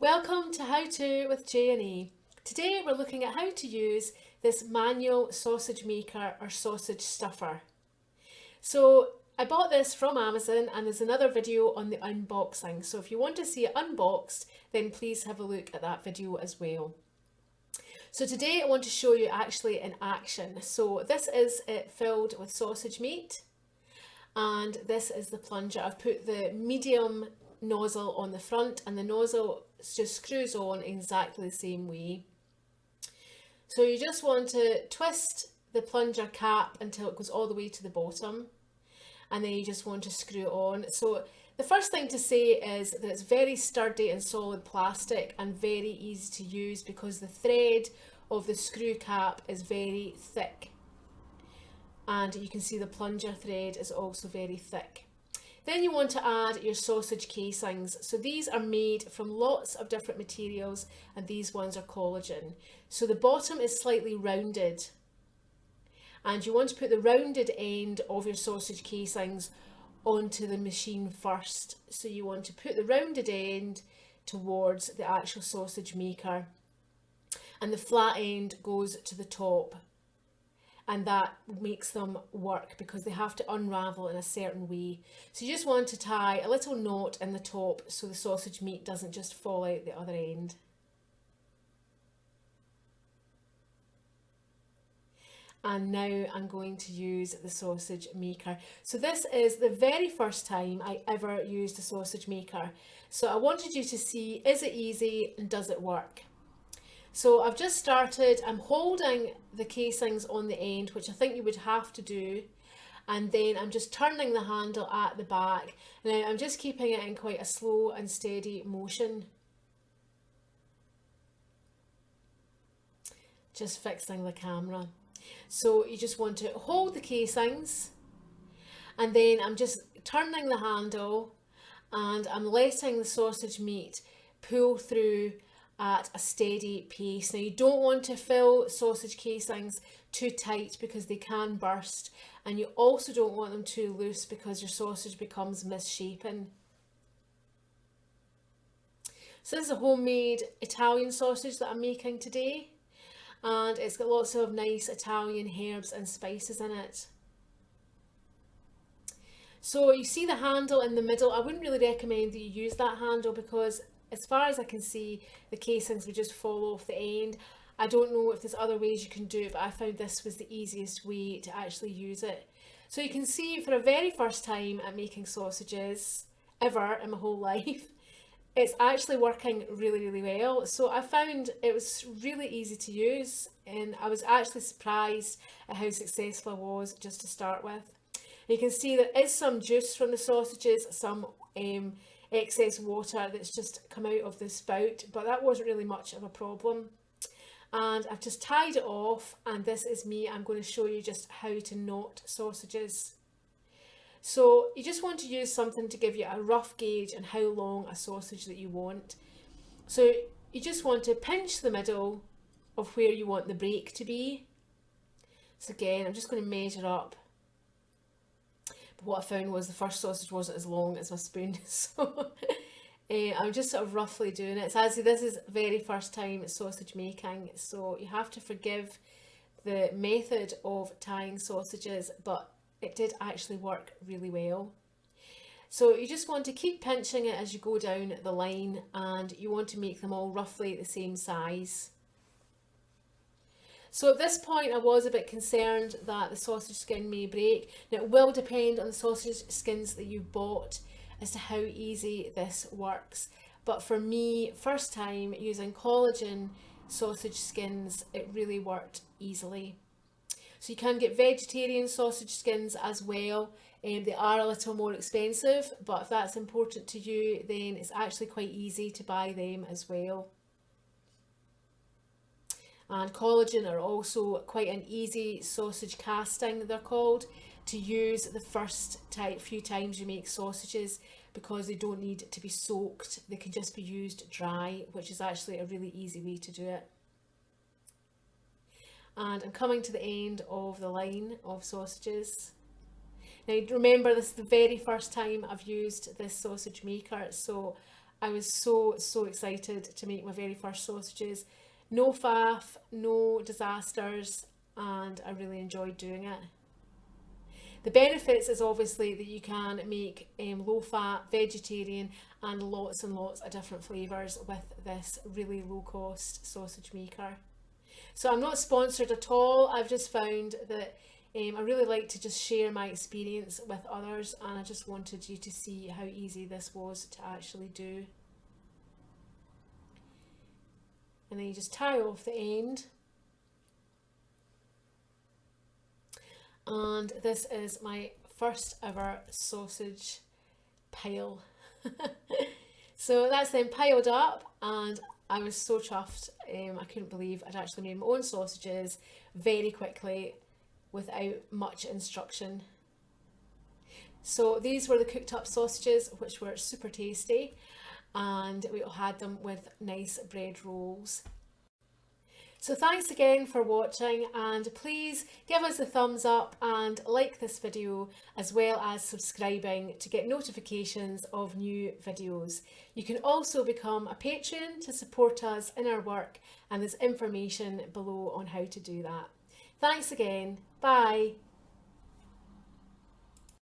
Welcome to How To with J&A. Today we're looking at how to use this manual sausage maker or sausage stuffer. So I bought this from Amazon and there's another video on the unboxing. So if you want to see it unboxed, then please have a look at that video as well. So today I want to show you actually in action. So this is it filled with sausage meat and this is the plunger. I've put the medium nozzle on the front and the nozzle just screws on exactly the same way. So you just want to twist the plunger cap until it goes all the way to the bottom, and then you just want to screw it on. So the first thing to say is that it's very sturdy and solid plastic and very easy to use because the thread of the screw cap is very thick, and you can see the plunger thread is also very thick. Then you want to add your sausage casings. So these are made from lots of different materials and these ones are collagen. So the bottom is slightly rounded and you want to put the rounded end of your sausage casings onto the machine first. So you want to put the rounded end towards the actual sausage maker and the flat end goes to the top. And that makes them work because they have to unravel in a certain way. So you just want to tie a little knot in the top so the sausage meat doesn't just fall out the other end. And now I'm going to use the sausage maker. So this is the very first time I ever used a sausage maker. So I wanted you to see, is it easy and does it work? So I've just started, I'm holding the casings on the end, which I think you would have to do, and then I'm just turning the handle at the back. Now I'm just keeping it in quite a slow and steady motion. Just fixing the camera. So you just want to hold the casings and then I'm just turning the handle and I'm letting the sausage meat pull through at a steady pace. Now you don't want to fill sausage casings too tight because they can burst, and you also don't want them too loose because your sausage becomes misshapen. So this is a homemade Italian sausage that I'm making today, and it's got lots of nice Italian herbs and spices in it. So you see the handle in the middle. I wouldn't really recommend that you use that handle because as far as I can see, the casings would just fall off the end. I don't know if there's other ways you can do it, but I found this was the easiest way to actually use it. So you can see for a very first time at making sausages ever in my whole life, it's actually working really well. So I found it was really easy to use and I was actually surprised at how successful I was just to start with. You can see there is some juice from the sausages, some excess water that's just come out of the spout, but that wasn't really much of a problem. And I've just tied it off, and this is me. I'm going to show you just how to knot sausages. So you just want to use something to give you a rough gauge on how long a sausage that you want. So you just want to pinch the middle of where you want the break to be. So again, I'm just going to measure up. But what I found was the first sausage wasn't as long as my spoon, so I'm just sort of roughly doing it. So as I say, this is very first time sausage making, so you have to forgive the method of tying sausages, but it did actually work really well. So you just want to keep pinching it as you go down the line, and you want to make them all roughly the same size. So at this point I was a bit concerned that the sausage skin may break. Now it will depend on the sausage skins that you've bought as to how easy this works. But for me, first time using collagen sausage skins, it really worked easily. So you can get vegetarian sausage skins as well. They are a little more expensive, but if that's important to you, then it's actually quite easy to buy them as well. And collagen are also quite an easy sausage casting, they're called, to use the first few times you make sausages because they don't need to be soaked. They can just be used dry, which is actually a really easy way to do it. And I'm coming to the end of the line of sausages. Now remember, this is the very first time I've used this sausage maker, so I was so excited to make my very first sausages. No faff, no disasters, and I really enjoyed doing it. The benefits is obviously that you can make low fat, vegetarian, and lots of different flavours with this really low cost sausage maker. So I'm not sponsored at all. I've just found that I really like to just share my experience with others, and I just wanted you to see how easy this was to actually do. And then you just tie off the end. And this is my first ever sausage pile. So that's then piled up, and I was so chuffed. I couldn't believe I'd actually made my own sausages very quickly without much instruction. So these were the cooked up sausages, which were super tasty, and we had them with nice bread rolls. So thanks again for watching, and please give us a thumbs up and like this video, as well as subscribing to get notifications of new videos. You can also become a patron to support us in our work, and there's information below on how to do that. Thanks again. Bye.